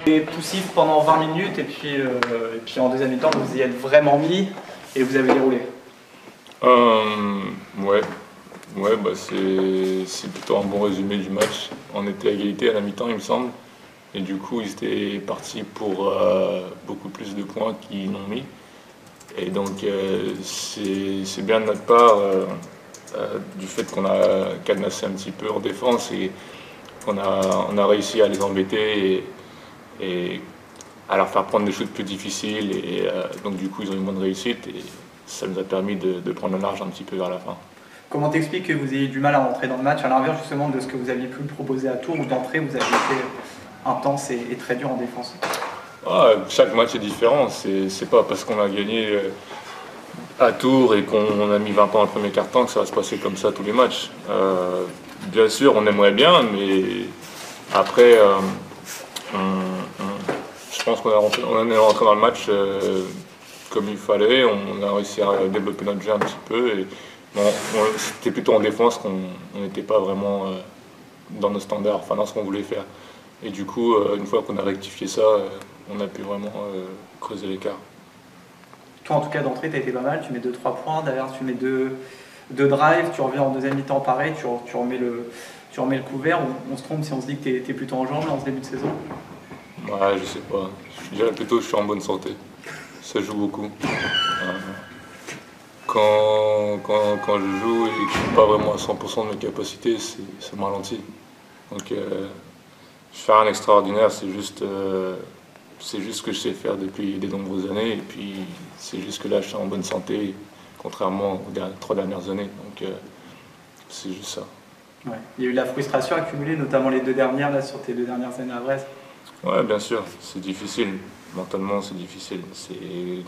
Et poussif pendant 20 minutes et puis en deuxième mi-temps vous y êtes vraiment mis et vous avez déroulé. Ouais, bah c'est plutôt un bon résumé du match. On était à égalité à la mi-temps, il me semble. Et du coup, ils étaient partis pour beaucoup plus de points qu'ils n'ont mis. Et donc, c'est bien de notre part du fait qu'on a cadenassé un petit peu en défense et qu'on a réussi à les embêter et à leur faire prendre des shoots plus difficiles. Et donc, du coup, ils ont eu moins de réussite et ça nous a permis de prendre le large un petit peu vers la fin. Comment t'expliques que vous ayez du mal à rentrer dans le match, à l'inverse justement de ce que vous aviez pu proposer à Tours, où d'entrée vous avez été intense et très dur en défense? Chaque match est différent, c'est pas parce qu'on a gagné à Tours et qu'on a mis 20 points dans le premier quart-temps que ça va se passer comme ça tous les matchs. Bien sûr, on aimerait bien, mais après, je pense qu'on est rentré dans le match comme il fallait, on a réussi à développer notre jeu un petit peu. Et, c'était plutôt en défense qu'on n'était pas vraiment dans nos standards, enfin dans ce qu'on voulait faire. Et du coup, une fois qu'on a rectifié ça, on a pu vraiment creuser l'écart. Toi en tout cas d'entrée tu as été pas mal, tu mets 2-3 points, derrière tu mets deux drives, tu reviens en deuxième mi-temps pareil, tu remets le couvert. On se trompe si on se dit que tu es plutôt en jambes là, en ce début de saison? Ouais, je sais pas, je dirais plutôt que je suis en bonne santé, ça joue beaucoup. Quand je joue et que je ne suis pas vraiment à 100% de mes capacités, ça me ralentit. Donc faire un extraordinaire, c'est juste ce que je sais faire depuis de nombreuses années. Et puis c'est juste que là, je suis en bonne santé, contrairement aux 3 dernières années. Donc c'est juste ça. Ouais. Il y a eu de la frustration accumulée, notamment les 2 dernières, là, sur tes 2 dernières années à Brest. Ouais, bien sûr, c'est difficile. Mentalement, c'est difficile. C'est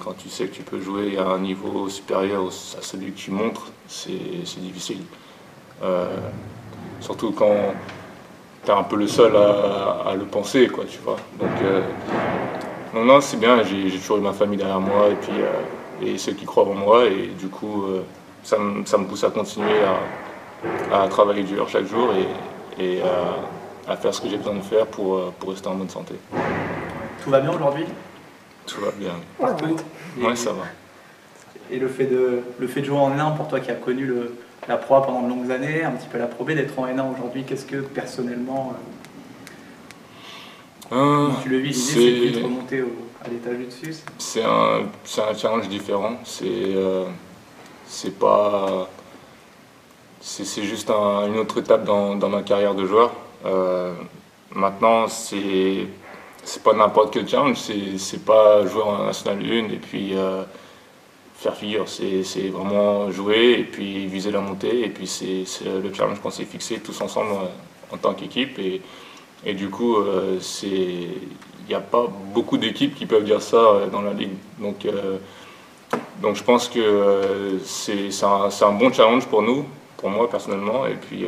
quand tu sais que tu peux jouer à un niveau supérieur à celui que tu montres, c'est difficile. Surtout quand tu es un peu le seul à le penser, quoi, tu vois. Donc, non, c'est bien. J'ai toujours eu ma famille derrière moi et puis et ceux qui croient en moi et du coup, ça me pousse à continuer à travailler dur chaque jour et à faire ce que j'ai besoin de faire pour rester en bonne santé. Tout va bien aujourd'hui? Tout va bien. Partout? Ouais, ça va. Et le fait de jouer en N1, pour toi qui as connu la Pro A pendant de longues années, un petit peu la Pro B, d'être en N1 aujourd'hui, qu'est-ce que personnellement, comment tu le vis? L'idée c'est de remonter à l'étage du dessus? C'est un challenge différent. C'est pas... C'est juste une autre étape dans ma carrière de joueur. Maintenant, c'est pas n'importe quel challenge, c'est pas jouer en National 1 et puis faire figure. C'est vraiment jouer et puis viser la montée. Et puis c'est le challenge qu'on s'est fixé tous ensemble en tant qu'équipe. Et du coup, il n'y a pas beaucoup d'équipes qui peuvent dire ça dans la ligue. Donc je pense que c'est un bon challenge pour nous, pour moi personnellement. Et puis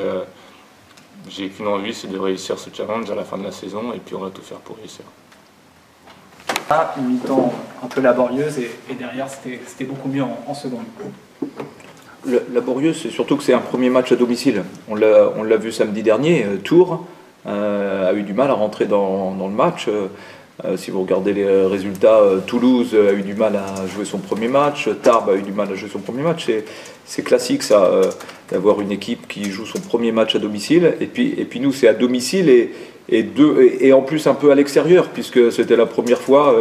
j'ai qu'une envie, c'est de réussir ce challenge à la fin de la saison et puis on va tout faire pour réussir. Une mi-temps un peu laborieuse et derrière c'était beaucoup mieux en seconde. Laborieuse, c'est surtout que c'est un premier match à domicile. On l'a vu samedi dernier, Tours a eu du mal à rentrer dans le match. Si vous regardez les résultats, Toulouse a eu du mal à jouer son premier match, Tarbes a eu du mal à jouer son premier match. C'est classique ça, d'avoir une équipe qui joue son premier match à domicile. Et puis nous, c'est à domicile et en plus un peu à l'extérieur, puisque c'était la première fois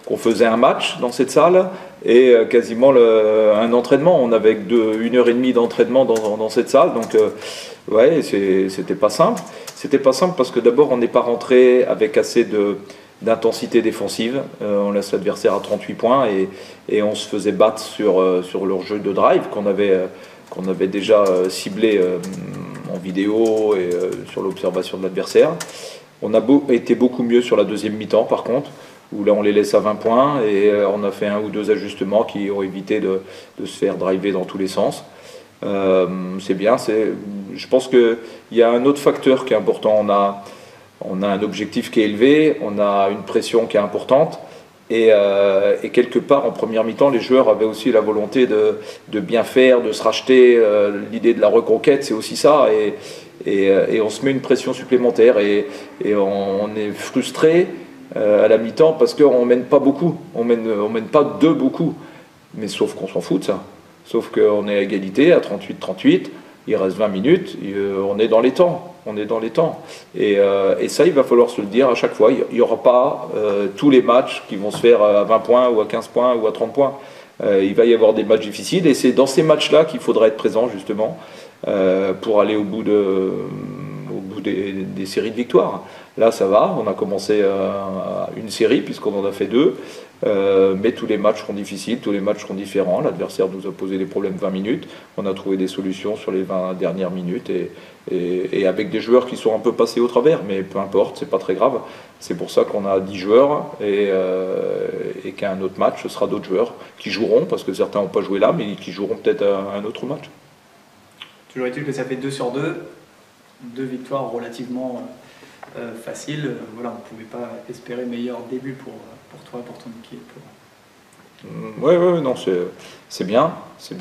qu'on faisait un match dans cette salle et quasiment un entraînement. On avait 1h30 d'entraînement dans cette salle, donc ouais, c'était pas simple. C'était pas simple parce que d'abord on n'est pas rentré avec assez d'intensité défensive. On laisse l'adversaire à 38 points et on se faisait battre sur leur jeu de drive qu'on avait déjà ciblé en vidéo et sur l'observation de l'adversaire. On a été beaucoup mieux sur la deuxième mi-temps par contre, où là on les laisse à 20 points et on a fait 1 ou 2 ajustements qui ont évité de se faire driver dans tous les sens. C'est bien, je pense qu'il y a un autre facteur qui est important. On a un objectif qui est élevé, on a une pression qui est importante Et quelque part, en première mi-temps, les joueurs avaient aussi la volonté de bien faire, de se racheter. L'idée de la reconquête, c'est aussi ça. Et on se met une pression supplémentaire. Et on est frustré à la mi-temps parce qu'on ne mène pas beaucoup. On mène pas de beaucoup. Mais sauf qu'on s'en fout de ça. Sauf qu'on est à égalité, à 38-38. Il reste 20 minutes. On est dans les temps. On est dans les temps. Et ça, il va falloir se le dire à chaque fois. Il n'y aura pas tous les matchs qui vont se faire à 20 points ou à 15 points ou à 30 points. Il va y avoir des matchs difficiles et c'est dans ces matchs-là qu'il faudra être présent justement pour aller au bout des séries de victoires. Là, ça va. On a commencé une série puisqu'on en a fait 2. Mais tous les matchs seront difficiles, tous les matchs seront différents. L'adversaire nous a posé des problèmes 20 minutes. On a trouvé des solutions sur les 20 dernières minutes et avec des joueurs qui sont un peu passés au travers, mais peu importe, c'est pas très grave. C'est pour ça qu'on a 10 joueurs et qu'à un autre match, ce sera d'autres joueurs qui joueront, parce que certains n'ont pas joué là, mais qui joueront peut-être à un autre match. Toujours est-il que ça fait 2 sur 2, 2 victoires relativement faciles. Voilà, on ne pouvait pas espérer meilleur début pour toi, pour ton équipe. Oui, non, c'est bien,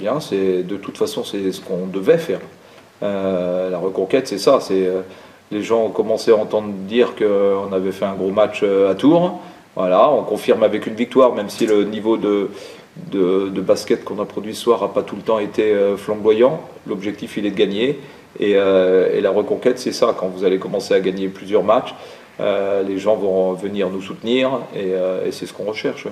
de toute façon, c'est ce qu'on devait faire. La reconquête, c'est ça, les gens ont commencé à entendre dire qu'on avait fait un gros match à Tours. Voilà, on confirme avec une victoire, même si le niveau de basket qu'on a produit ce soir n'a pas tout le temps été flamboyant. L'objectif, il est de gagner. Et la reconquête, c'est ça, quand vous allez commencer à gagner plusieurs matchs, les gens vont venir nous soutenir et c'est ce qu'on recherche.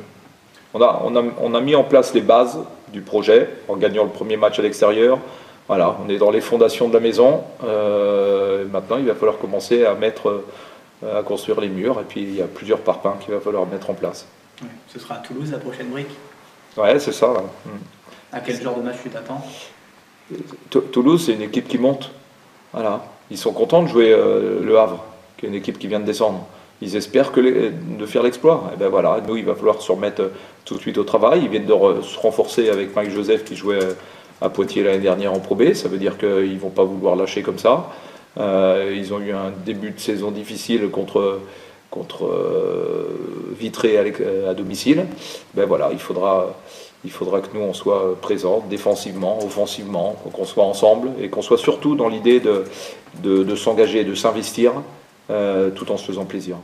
On a mis en place les bases du projet en gagnant le premier match à l'extérieur. Voilà, on est dans les fondations de la maison. Maintenant, il va falloir commencer à construire les murs et puis il y a plusieurs parpaings qu'il va falloir mettre en place. Ouais, ce sera à Toulouse la prochaine brique. Ouais, c'est ça. Là. À quel genre de match tu t'attends? Toulouse, c'est une équipe qui monte. Voilà. Ils sont contents de jouer Le Havre, qui est une équipe qui vient de descendre. Ils espèrent de faire l'exploit. Et ben voilà, nous, il va falloir se remettre tout de suite au travail. Ils viennent de se renforcer avec Mike Joseph qui jouait à Poitiers l'année dernière en Pro B. Ça veut dire qu'ils ne vont pas vouloir lâcher comme ça. Ils ont eu un début de saison difficile contre Vitré à domicile. Ben voilà, il faudra que nous on soit présents défensivement, offensivement, qu'on soit ensemble et qu'on soit surtout dans l'idée de s'engager, de s'investir tout en se faisant plaisir.